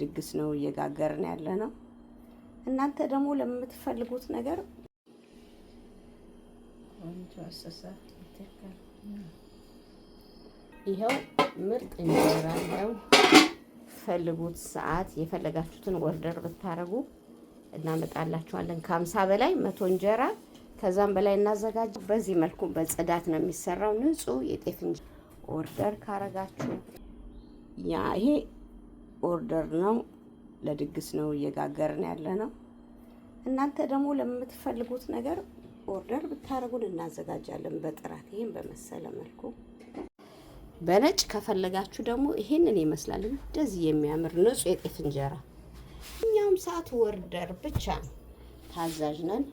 ድግስ ነው እየጋገርን ያለ ነው። እናንተ ደግሞ ለምትፈልጉት ነገር ይኸው ምርጥ እንጀራ ነው። ፈልጉት ሰዓት የፈለጋችሁትን ኦርደር ብታረጉ እናመጣላችኋለን። ከ50 በላይ 100 እንጀራ ከዛም በላይ እናዘጋጅ። በዚህ መልኩ በጽዳት ነው የሚሰራው። ንጹህ የጤፍ እንጀራ ኦርደር ካረጋችሁ ይሄ ኦርደር ነው። ለድግስ ነው እየጋገርን ያለ ነው። እናንተ ደግሞ ለምትፈልጉት ነገር ኦርደር ብታረጉን እናዘጋጃለን በጥራት። ይሄን በመሰለ መልኩ በነጭ ከፈለጋችሁ ደግሞ ይሄንን ይመስላል። እንደዚህ የሚያምር ንጹህ የጤፍ እንጀራ እኛም ሰዓት ኦርደር ብቻ ነው። ታዛዥ ነን።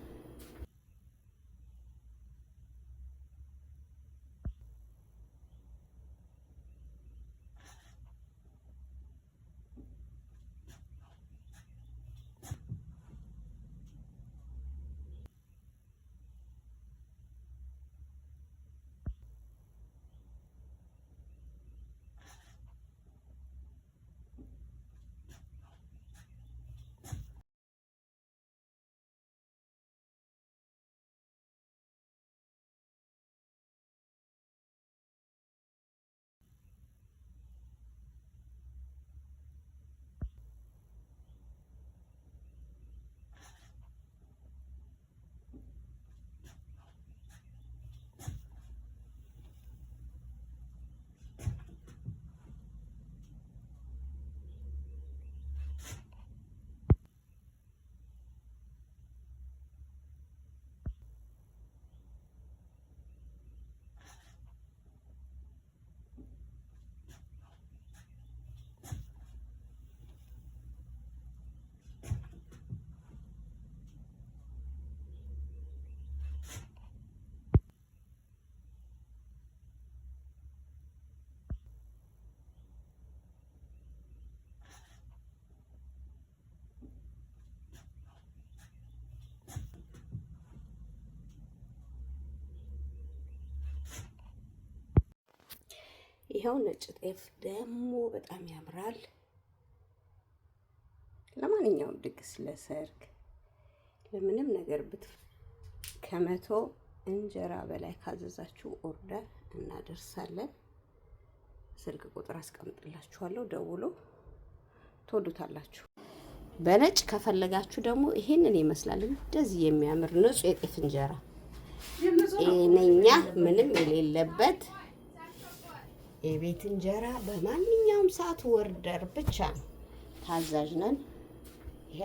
ይሄው ነጭ ጤፍ ደግሞ በጣም ያምራል። ለማንኛውም ድግስ፣ ለሰርግ፣ ለምንም ነገር ከ100 እንጀራ በላይ ካዘዛችሁ ኦርደር እናደርሳለን። ስልክ ቁጥር አስቀምጥላችኋለሁ፣ ደውሎ ትወዱታላችሁ። በነጭ ከፈለጋችሁ ደግሞ ይሄንን ይመስላል። እንደዚህ የሚያምር ንጹህ የጤፍ እንጀራ ጤነኛ ምንም የሌለበት የቤት እንጀራ በማንኛውም ሰዓት ኦርደር ብቻ ነው። ታዛዥ ነን። ይሄ